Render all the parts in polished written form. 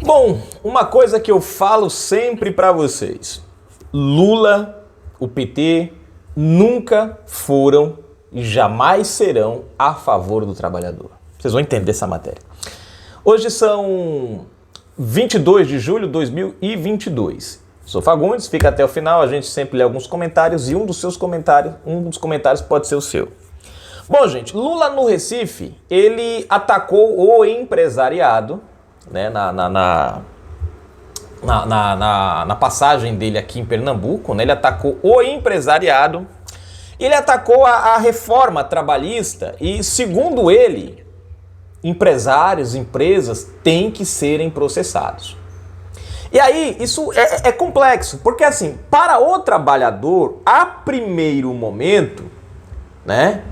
Bom, uma coisa que eu falo sempre para vocês. Lula, o PT, nunca foram e jamais serão a favor do trabalhador. Vocês vão entender essa matéria. Hoje são 22 de julho de 2022. Sou Fagundes, fica até o final, a gente sempre lê alguns comentários e um dos comentários pode ser o seu. Bom, gente, Lula no Recife, ele atacou o empresariado, né, na passagem dele aqui em Pernambuco, né, ele atacou o empresariado, ele atacou a reforma trabalhista e, segundo ele, empresários, empresas têm que serem processados. E aí, isso é complexo, porque assim, para o trabalhador, a primeiro momento, né,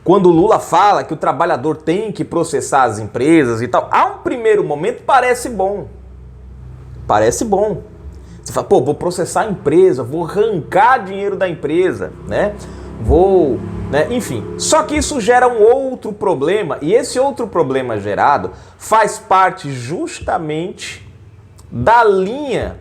quando o Lula fala que o trabalhador tem que processar as empresas e tal, a um primeiro momento parece bom. Parece bom. Você fala, pô, vou processar a empresa, vou arrancar dinheiro da empresa, né? Enfim. Só que isso gera um outro problema, e esse outro problema gerado faz parte justamente da linha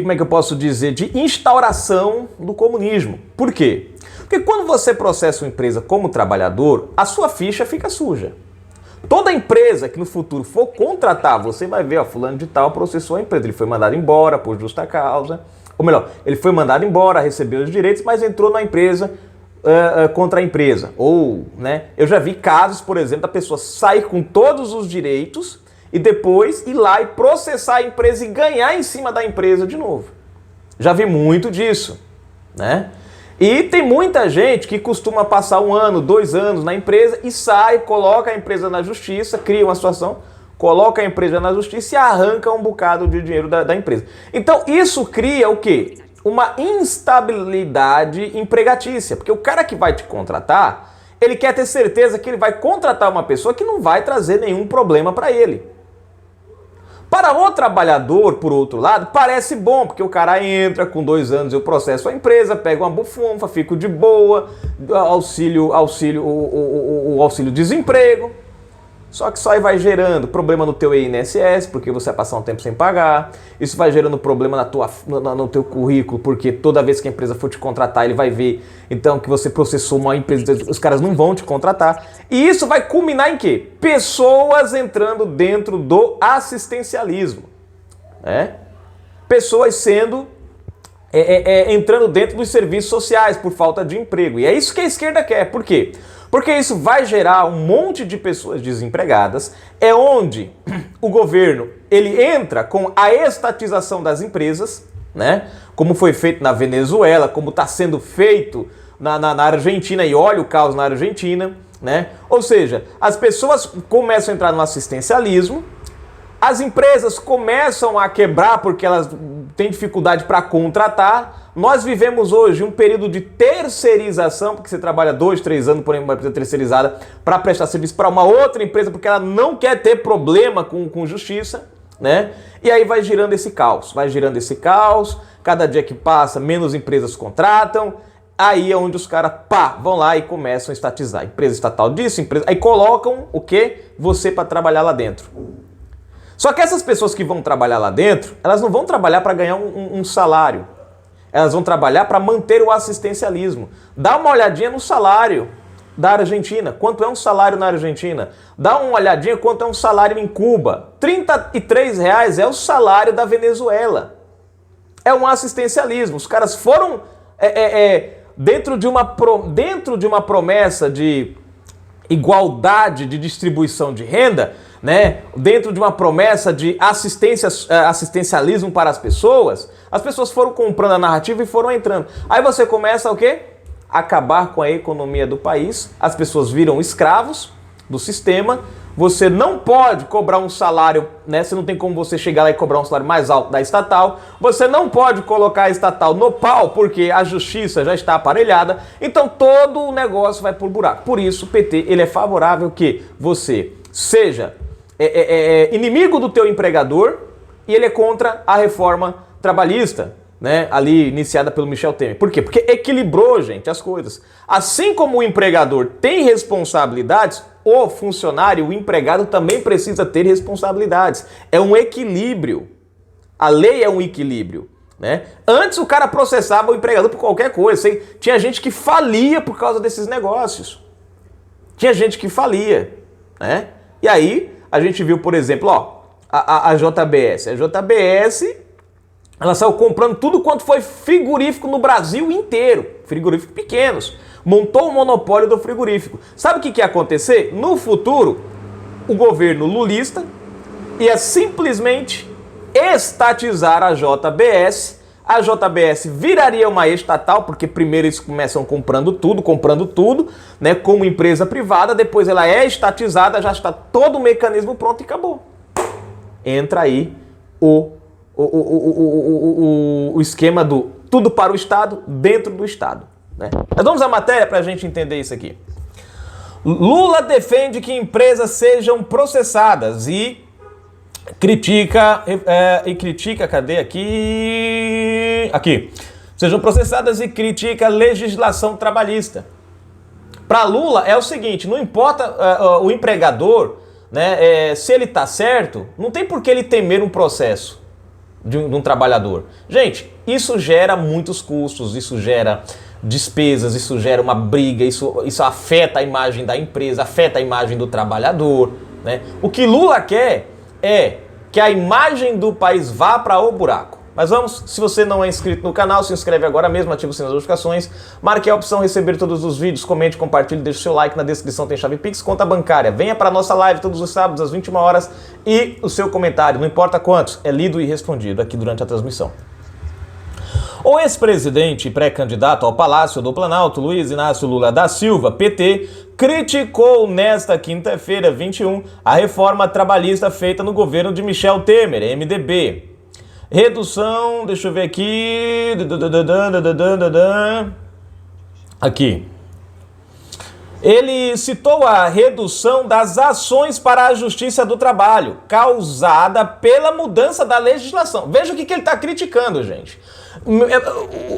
como é que eu posso dizer, de instauração do comunismo. Por quê? Porque quando você processa uma empresa como trabalhador, a sua ficha fica suja. Toda empresa que no futuro for contratar, você vai ver, ó, fulano de tal processou a empresa, ele foi mandado embora por justa causa, ou melhor, ele foi mandado embora, recebeu os direitos, mas entrou na empresa contra a empresa. Ou, né, eu já vi casos, por exemplo, da pessoa sair com todos os direitos e depois ir lá e processar a empresa e ganhar em cima da empresa de novo. Já vi muito disso, né? E tem muita gente que costuma passar 1 ano, 2 anos na empresa e sai, coloca a empresa na justiça, cria uma situação, coloca a empresa na justiça e arranca um bocado de dinheiro da empresa. Então isso cria o quê? Uma instabilidade empregatícia, porque o cara que vai te contratar, ele quer ter certeza que ele vai contratar uma pessoa que não vai trazer nenhum problema para ele. Para o trabalhador, por outro lado, parece bom, porque o cara entra, com 2 anos eu processo a empresa, pego uma bufunfa, fico de boa, auxílio desemprego. Só que só aí vai gerando problema no teu INSS, porque você vai passar um tempo sem pagar. Isso vai gerando problema no teu currículo, porque toda vez que a empresa for te contratar, ele vai ver então que você processou uma empresa, os caras não vão te contratar. E isso vai culminar em quê? Pessoas entrando dentro do assistencialismo, né? Pessoas sendo entrando dentro dos serviços sociais por falta de emprego. E é isso que a esquerda quer. Por quê? Porque isso vai gerar um monte de pessoas desempregadas, é onde o governo ele entra com a estatização das empresas, né? Como foi feito na Venezuela, como está sendo feito na Argentina, e olha o caos na Argentina, né? Ou seja, as pessoas começam a entrar no assistencialismo, as empresas começam a quebrar porque elas têm dificuldade para contratar. Nós vivemos hoje um período de terceirização, porque você trabalha 2, 3 anos por uma empresa terceirizada para prestar serviço para uma outra empresa, porque ela não quer ter problema com justiça, né? E aí vai girando esse caos, cada dia que passa, menos empresas contratam, aí é onde os caras, vão lá e começam a estatizar. Empresa estatal disso, aí colocam o quê? Você para trabalhar lá dentro. Só que essas pessoas que vão trabalhar lá dentro, elas não vão trabalhar para ganhar um salário. Elas vão trabalhar para manter o assistencialismo. Dá uma olhadinha no salário da Argentina. Quanto é um salário na Argentina? Dá uma olhadinha quanto é um salário em Cuba. R$ 33 é o salário da Venezuela. É um assistencialismo. Os caras foram dentro de uma promessa de igualdade de distribuição de renda, né? Dentro de uma promessa de assistencialismo para as pessoas foram comprando a narrativa e foram entrando. Aí você começa o quê? Acabar com a economia do país, as pessoas viram escravos do sistema, você não pode cobrar um salário, né? Você não tem como você chegar lá e cobrar um salário mais alto da estatal, você não pode colocar a estatal no pau porque a justiça já está aparelhada, então todo o negócio vai por buraco. Por isso o PT ele é favorável que você seja inimigo do teu empregador e ele é contra a reforma trabalhista. né, ali iniciada pelo Michel Temer. Por quê? Porque equilibrou, gente, as coisas. Assim como o empregador tem responsabilidades, o funcionário, o empregado também precisa ter responsabilidades. É um equilíbrio. A lei é um equilíbrio, né? Antes o cara processava o empregador por qualquer coisa. Tinha gente que falia por causa desses negócios. Tinha gente que falia, né? E aí a gente viu, por exemplo, ó, a JBS. A JBS, ela saiu comprando tudo quanto foi frigorífico no Brasil inteiro. Frigoríficos pequenos. Montou o monopólio do frigorífico. Sabe o que ia acontecer? No futuro, o governo lulista ia simplesmente estatizar a JBS. A JBS viraria uma estatal, porque primeiro eles começam comprando tudo, né, como empresa privada, depois ela é estatizada, já está todo o mecanismo pronto e acabou. Entra aí o esquema do tudo para o Estado, dentro do Estado, né? Mas vamos à matéria para a gente entender isso aqui. Lula defende que empresas sejam processadas e critica, cadê aqui? Aqui. Sejam processadas e critica a legislação trabalhista. Para Lula é o seguinte, não importa o empregador, né, se ele está certo, não tem por que ele temer um processo de um trabalhador. Gente, isso gera muitos custos, isso gera despesas, isso gera uma briga, isso afeta a imagem da empresa, afeta a imagem do trabalhador, né? O que Lula quer é que a imagem do país vá para o buraco. Mas vamos, se você não é inscrito no canal, se inscreve agora mesmo, ativa o sininho das notificações, marque a opção receber todos os vídeos, comente, compartilhe, deixe o seu like, na descrição tem chave Pix, conta bancária. Venha para a nossa live todos os sábados às 21 horas e o seu comentário, não importa quantos, é lido e respondido aqui durante a transmissão. O ex-presidente e pré-candidato ao Palácio do Planalto, Luiz Inácio Lula da Silva, PT, criticou nesta quinta-feira, 21, a reforma trabalhista feita no governo de Michel Temer, MDB. Redução, deixa eu ver aqui. Aqui. Ele citou a redução das ações para a Justiça do Trabalho, causada pela mudança da legislação. Veja o que ele está criticando, gente.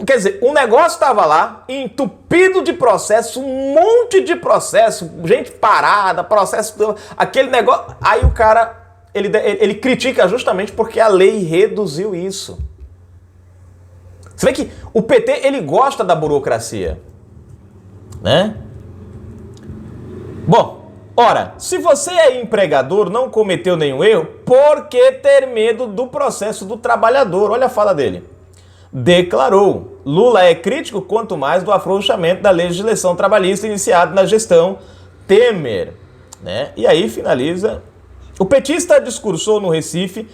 Quer dizer, o negócio estava lá, entupido de processo, um monte de processo, gente parada, processo, aquele negócio. Aí o cara, ele critica justamente porque a lei reduziu isso. Você vê que o PT, ele gosta da burocracia, né? Bom, ora, se você é empregador, não cometeu nenhum erro, por que ter medo do processo do trabalhador? Olha a fala dele. Declarou. Lula é crítico quanto mais do afrouxamento da legislação trabalhista iniciado na gestão Temer, né? E aí finaliza. O petista discursou no Recife,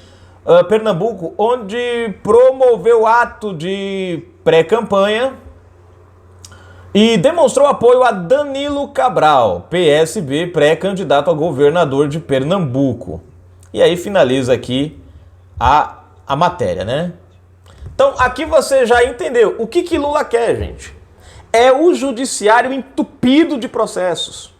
Pernambuco, onde promoveu ato de pré-campanha e demonstrou apoio a Danilo Cabral, PSB, pré-candidato a governador de Pernambuco. E aí finaliza aqui a matéria, né? Então, aqui você já entendeu o que Lula quer, gente. É o judiciário entupido de processos.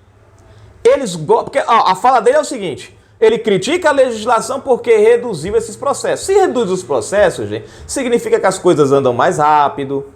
Porque a fala dele é o seguinte, ele critica a legislação porque reduziu esses processos. Se reduz os processos, gente, significa que as coisas andam mais rápido,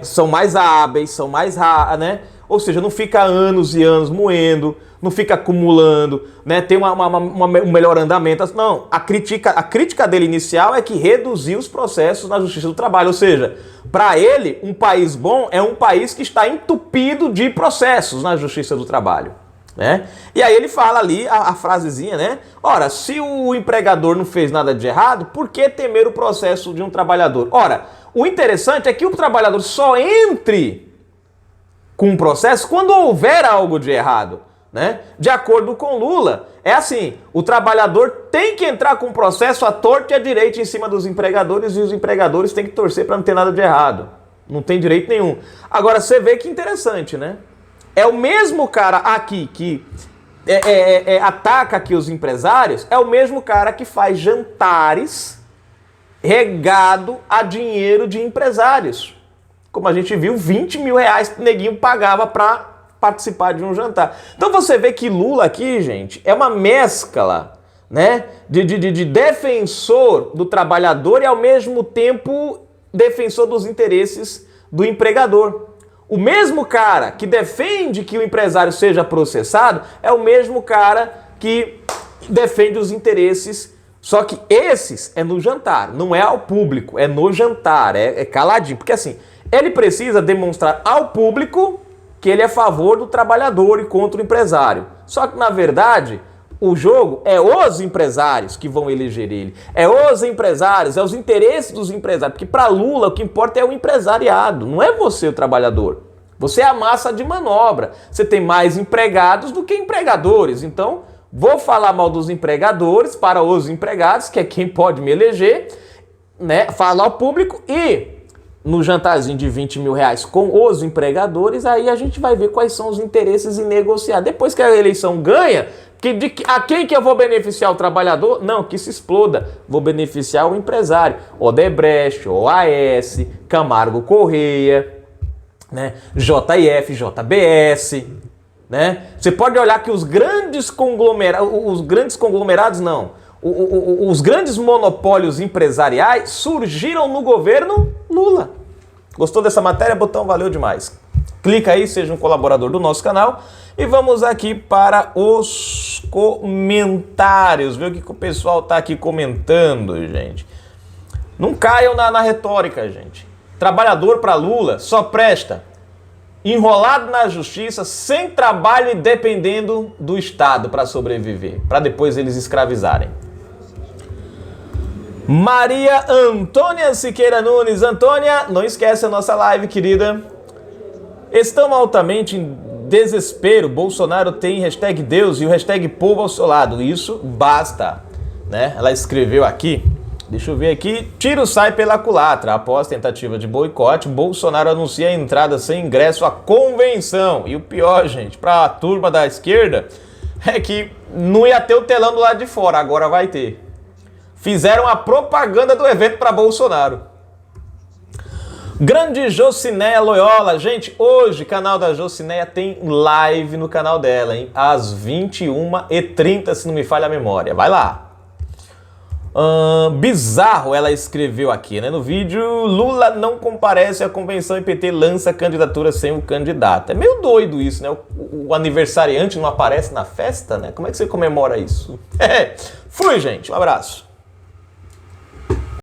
são mais hábeis, são mais rápidas, né? Ou seja, não fica anos e anos moendo, não fica acumulando, né? Tem um melhor andamento. Não, a crítica dele inicial é que reduziu os processos na Justiça do Trabalho. Ou seja, para ele, um país bom é um país que está entupido de processos na Justiça do Trabalho, né? E aí ele fala ali a frasezinha, né? Ora, se o empregador não fez nada de errado, por que temer o processo de um trabalhador? Ora, o interessante é que o trabalhador só entre com um processo quando houver algo de errado, né? De acordo com Lula, é assim, o trabalhador tem que entrar com um processo à torta e à direita em cima dos empregadores e os empregadores têm que torcer para não ter nada de errado. Não tem direito nenhum. Agora, você vê que interessante, né? É o mesmo cara aqui que ataca aqui os empresários, é o mesmo cara que faz jantares regado a dinheiro de empresários. Como a gente viu, 20 mil reais o neguinho pagava para participar de um jantar. Então você vê que Lula aqui, gente, é uma mescla, né, de defensor do trabalhador e ao mesmo tempo defensor dos interesses do empregador. O mesmo cara que defende que o empresário seja processado é o mesmo cara que defende os interesses, só que esses é no jantar, não é ao público, é no jantar, é caladinho. Porque assim, ele precisa demonstrar ao público que ele é a favor do trabalhador e contra o empresário. Só que, na verdade, o jogo é os empresários que vão eleger ele. É os empresários, é os interesses dos empresários. Porque para Lula o que importa é o empresariado, não é você o trabalhador. Você é a massa de manobra. Você tem mais empregados do que empregadores. Então, vou falar mal dos empregadores para os empregados, que é quem pode me eleger, né? Falar ao público e no jantarzinho de 20 mil reais com os empregadores, aí a gente vai ver quais são os interesses e negociar. Depois que a eleição ganha, a quem que eu vou beneficiar? O trabalhador? Não, que se exploda. Vou beneficiar o empresário. Odebrecht, OAS, Camargo Correia, né? JF, JBS, né? Você pode olhar que os grandes conglomerados não, os grandes monopólios empresariais surgiram no governo Lula. Gostou dessa matéria? Botão valeu demais. Clica aí, seja um colaborador do nosso canal. E vamos aqui para os comentários. Ver o que o pessoal tá aqui comentando, gente. Não caiam na retórica, gente. Trabalhador para Lula só presta enrolado na justiça, sem trabalho e dependendo do Estado para sobreviver, para depois eles escravizarem. Maria Antônia Siqueira Nunes. Antônia, não esquece a nossa live, querida. Estamos altamente em desespero. Bolsonaro tem hashtag Deus e o hashtag povo ao seu lado. Isso basta, né? Ela escreveu aqui, deixa eu ver aqui. Tiro sai pela culatra. Após tentativa de boicote, Bolsonaro anuncia a entrada sem ingresso à convenção. E o pior, gente, para a turma da esquerda, é que não ia ter o telão do lado de fora, agora vai ter. Fizeram a propaganda do evento para Bolsonaro. Grande Jocinéia Loyola. Gente, hoje o canal da Jocinéia tem live no canal dela, hein? Às 21h30, se não me falha a memória. Vai lá. Bizarro, ela escreveu aqui, né? No vídeo, Lula não comparece à convenção e PT lança candidatura sem o candidato. É meio doido isso, né? O aniversariante não aparece na festa, né? Como é que você comemora isso? Fui, gente. Um abraço.